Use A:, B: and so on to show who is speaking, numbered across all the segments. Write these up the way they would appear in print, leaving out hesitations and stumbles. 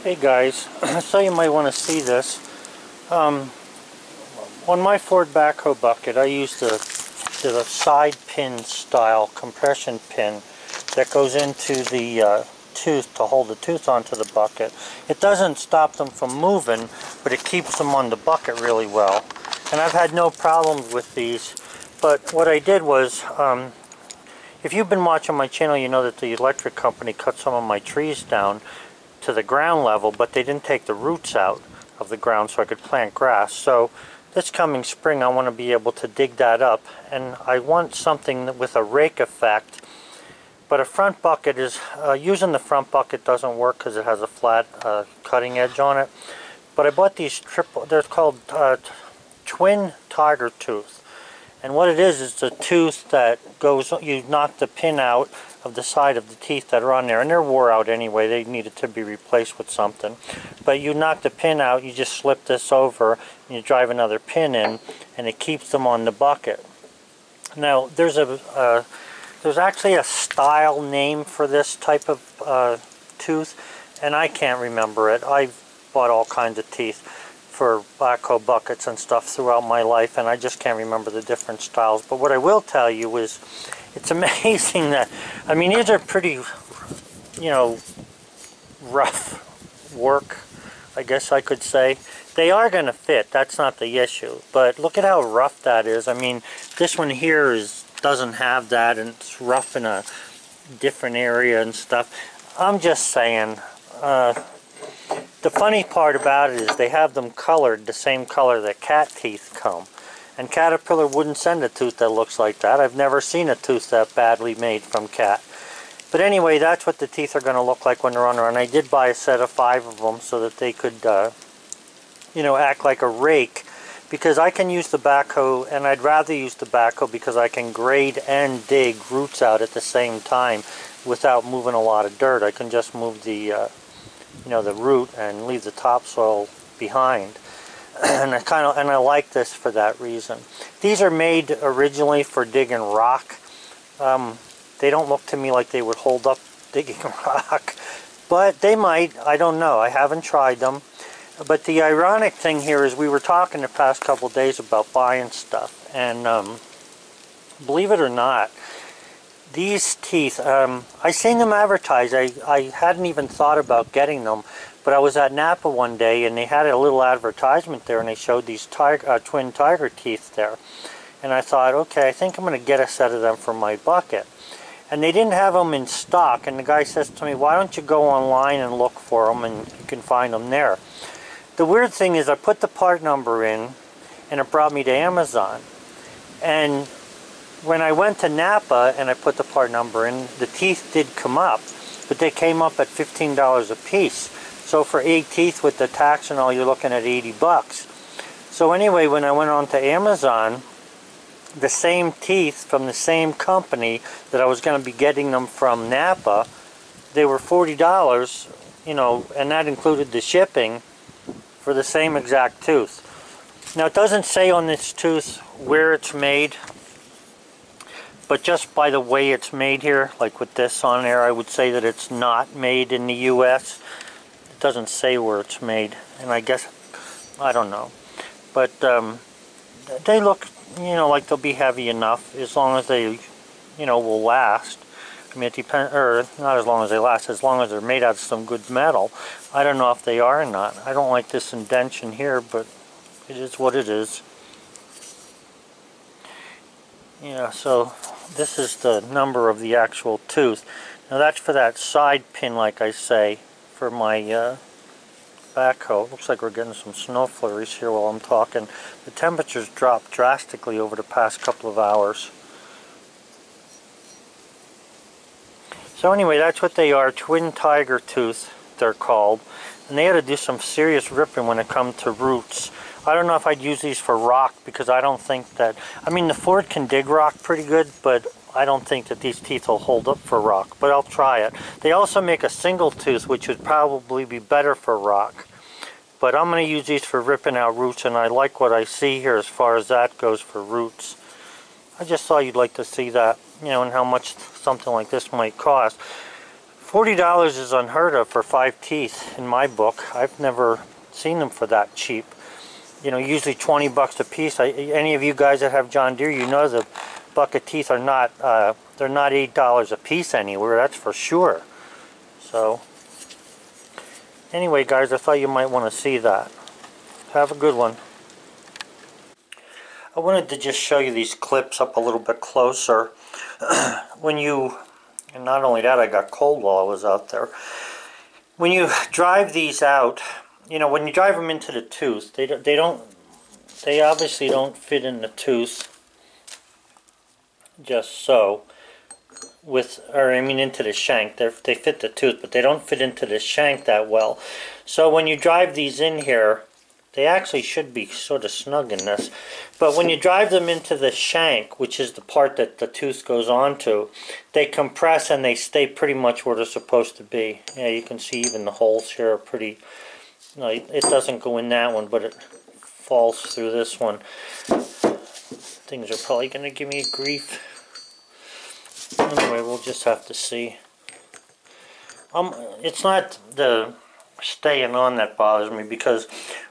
A: Hey guys, so you might want to see this. On my Ford backhoe bucket, I used the side pin style compression pin that goes into the tooth to hold the tooth onto the bucket. It doesn't stop them from moving, but it keeps them on the bucket really well. And I've had no problems with these. But what I did was, if you've been watching my channel, you know that the electric company cut some of my trees down to the ground level, but they didn't take the roots out of the ground so I could plant grass. So this coming spring I want to be able to dig that up, and I want something with a rake effect. But a front bucket is, using the front bucket doesn't work because it has a flat cutting edge on it. But I bought these they're called twin tiger tooth. And what it is the tooth that goes, you knock the pin out of the side of the teeth that are on there, and they're wore out anyway, they needed to be replaced with something. But you knock the pin out, you just slip this over, and you drive another pin in, and it keeps them on the bucket. Now, there's actually a style name for this type of tooth, and I can't remember it. I've bought all kinds of teeth for backhoe buckets and stuff throughout my life, and I just can't remember the different styles. But what I will tell you is, it's amazing that, I mean, these are pretty, rough work, I guess I could say. They are going to fit, that's not the issue. But look at how rough that is. I mean, this one here doesn't have that, and it's rough in a different area and stuff. I'm just saying, the funny part about it is they have them colored the same color that cat teeth come. And Caterpillar wouldn't send a tooth that looks like that. I've never seen a tooth that badly made from cat. But anyway, that's what the teeth are going to look like when they're on there. And I did buy a set of 5 of them so that they could, act like a rake. Because I can use the backhoe, and I'd rather use the backhoe because I can grade and dig roots out at the same time without moving a lot of dirt. I can just move the root and leave the topsoil behind. And I like this for that reason. These are made originally for digging rock. They don't look to me like they would hold up digging rock, but they might. I don't know. I haven't tried them. But the ironic thing here is we were talking the past couple of days about buying stuff, and believe it or not, these teeth, I seen them advertised. I hadn't even thought about getting them, but I was at Napa one day and they had a little advertisement there, and they showed these twin tiger teeth there. And I thought, okay, I think I'm going to get a set of them for my bucket. And they didn't have them in stock, and the guy says to me, why don't you go online and look for them, and you can find them there. The weird thing is I put the part number in, and it brought me to Amazon. And when I went to Napa and I put the part number in, the teeth did come up, but they came up at $15 a piece. So for 8 teeth with the tax and all, you're looking at 80 bucks. So anyway, when I went on to Amazon, the same teeth from the same company that I was going to be getting them from Napa, they were $40, and that included the shipping for the same exact tooth. Now, it doesn't say on this tooth where it's made, but just by the way it's made here, like with this on there, I would say that it's not made in the U.S. It doesn't say where it's made, and I guess, I don't know. But they look, like they'll be heavy enough as long as they, will last. I mean, it depends, or not as long as they last, as long as they're made out of some good metal. I don't know if they are or not. I don't like this indentation here, but it is what it is. Yeah, so this is the number of the actual tooth. Now that's for that side pin, like I say, for my backhoe. Looks like we're getting some snow flurries here while I'm talking. The temperatures dropped drastically over the past couple of hours. So anyway, that's what they are, twin tiger tooth, they're called. And they had to do some serious ripping when it comes to roots. I don't know if I'd use these for rock, because I don't think that, I mean, the Ford can dig rock pretty good, but I don't think that these teeth will hold up for rock, but I'll try it. They also make a single tooth, which would probably be better for rock. But I'm going to use these for ripping out roots, and I like what I see here as far as that goes for roots. I just thought you'd like to see that, and how much something like this might cost. $40 is unheard of for 5 teeth in my book. I've never seen them for that cheap. You know, usually 20 bucks a piece. Any of you guys that have John Deere, you know the bucket teeth are not, they're not $8 a piece anywhere, that's for sure. So, anyway guys, I thought you might want to see that. Have a good one. I wanted to just show you these clips up a little bit closer. When you, and not only that, I got cold while I was out there. When you drive these out, you know, when you drive them into the tooth, they obviously don't fit in the tooth just so. Into the shank. They fit the tooth, but they don't fit into the shank that well. So when you drive these in here, they actually should be sort of snug in this. But when you drive them into the shank, which is the part that the tooth goes onto, they compress and they stay pretty much where they're supposed to be. Yeah, you can see even the holes here are pretty. No, it doesn't go in that one, but it falls through this one. Things are probably going to give me grief. Anyway, we'll just have to see. It's not the staying on that bothers me, because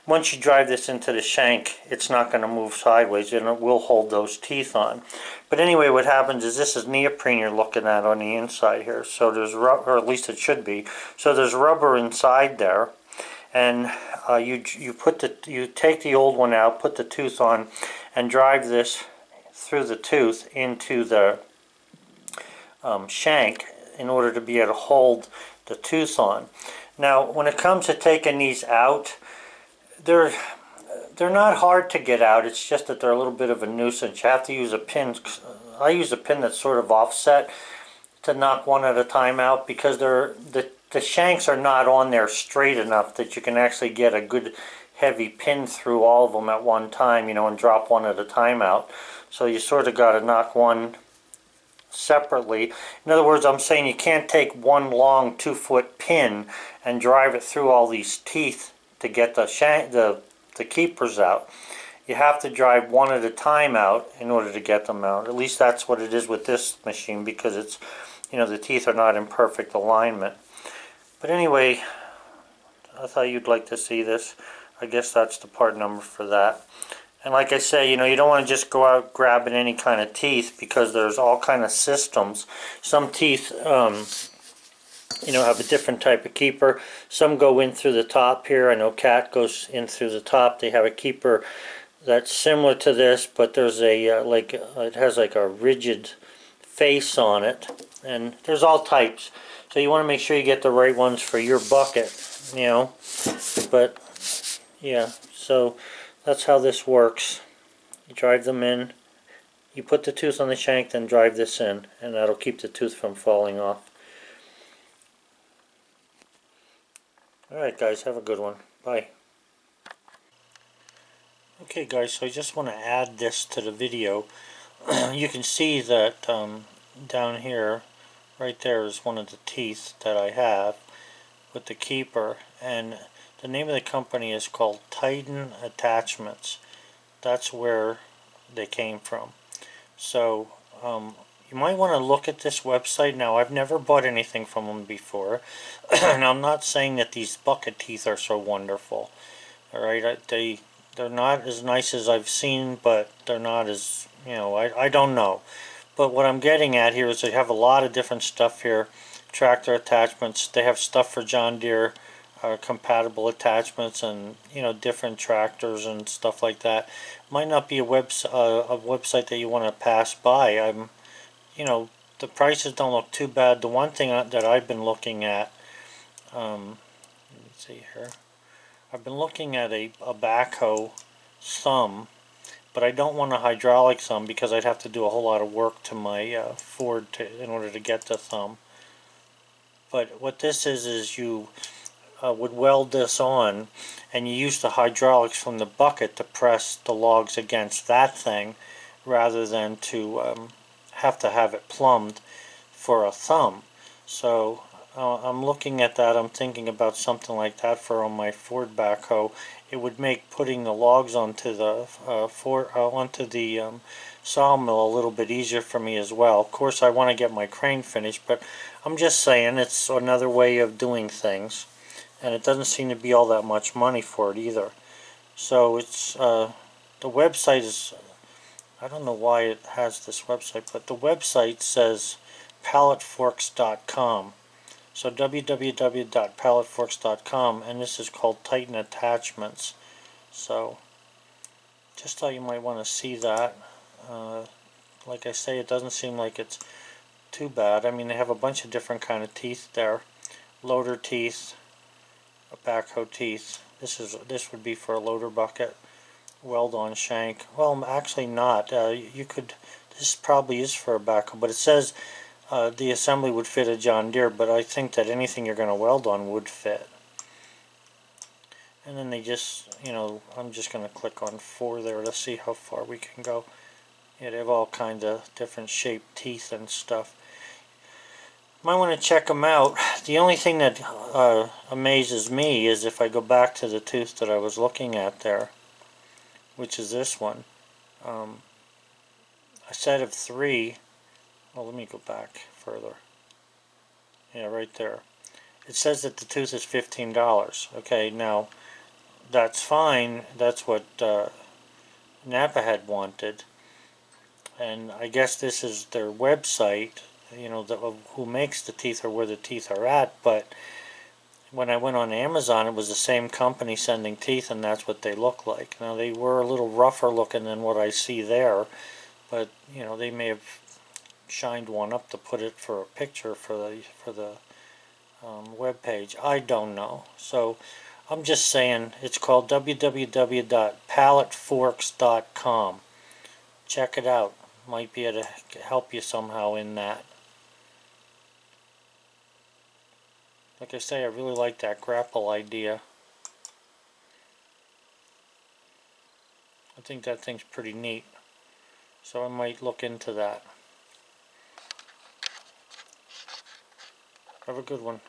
A: once you drive this into the shank, it's not going to move sideways and it will hold those teeth on. But anyway, what happens is this is neoprene you're looking at on the inside here. So there's rubber, or at least it should be. So there's rubber inside there. And you take the old one out, put the tooth on, and drive this through the tooth into the shank in order to be able to hold the tooth on. Now, when it comes to taking these out, they're not hard to get out. It's just that they're a little bit of a nuisance. You have to use a pin. I use a pin that's sort of offset to knock one at a time out, because the shanks are not on there straight enough that you can actually get a good heavy pin through all of them at one time, you know, and drop one at a time out. So you sort of got to knock one separately. In other words, I'm saying you can't take one long 2-foot pin and drive it through all these teeth to get the keepers out. You have to drive one at a time out in order to get them out. At least that's what it is with this machine, because it's, you know, the teeth are not in perfect alignment. But anyway, I thought you'd like to see this. I guess that's the part number for that. And like I say, you know, you don't want to just go out grabbing any kind of teeth, because there's all kind of systems. Some teeth, you know, have a different type of keeper. Some go in through the top here. I know Cat goes in through the top. They have a keeper that's similar to this, but there's a it has like a rigid face on it, and there's all types. So you want to make sure you get the right ones for your bucket, you know. But yeah, so that's how this works. You drive them in, you put the tooth on the shank, then drive this in, and that'll keep the tooth from falling off. Alright guys, have a good one. Bye. Okay guys, so I just want to add this to the video. You can see that down here, right there is one of the teeth that I have with the keeper, and the name of the company is called Titan Attachments. That's where they came from. So you might want to look at this website. Now, I've never bought anything from them before, and I'm not saying that these bucket teeth are so wonderful. Alright, they're not as nice as I've seen, but they're not as, you know, I don't know. But what I'm getting at here is they have a lot of different stuff here. Tractor attachments. They have stuff for John Deere compatible attachments, and, you know, different tractors and stuff like that. Might not be a website that you want to pass by. You know, the prices don't look too bad. The one thing that I've been looking at, let me see here. I've been looking at a backhoe thumb, but I don't want a hydraulic thumb, because I'd have to do a whole lot of work to my Ford in order to get the thumb. But what this is you would weld this on, and you use the hydraulics from the bucket to press the logs against that thing, rather than to have it plumbed for a thumb. So I'm looking at that. I'm thinking about something like that for on my Ford backhoe. It would make putting the logs onto the sawmill a little bit easier for me as well. Of course, I want to get my crane finished, but I'm just saying it's another way of doing things, and it doesn't seem to be all that much money for it either. So it's the website is, I don't know why it has this website, but the website says palletforks.com. So www.palletforks.com, and this is called Titan Attachments. So just thought you might want to see that. Like I say, it doesn't seem like it's too bad. I mean, they have a bunch of different kind of teeth there. Loader teeth, a backhoe teeth. This would be for a loader bucket. Weld-on shank. Well, actually not. You could. This probably is for a backhoe, but it says the assembly would fit a John Deere, but I think that anything you're going to weld on would fit. And then they just, I'm just going to click on 4 there to see how far we can go. Yeah, they have all kinds of different shaped teeth and stuff. Might want to check them out. The only thing that amazes me is if I go back to the tooth that I was looking at there, which is this one. A set of 3. Well, let me go back further. Yeah, right there. It says that the tooth is $15. Okay, now that's fine. That's what Napa had wanted, and I guess this is their website. Who makes the teeth or where the teeth are at. But when I went on Amazon, it was the same company sending teeth, and that's what they look like. Now they were a little rougher looking than what I see there, but they may have shined one up to put it for a picture for the web page. I don't know. So I'm just saying it's called www.palletforks.com. Check it out. Might be able to help you somehow in that. Like I say, I really like that grapple idea. I think that thing's pretty neat. So I might look into that. Have a good one.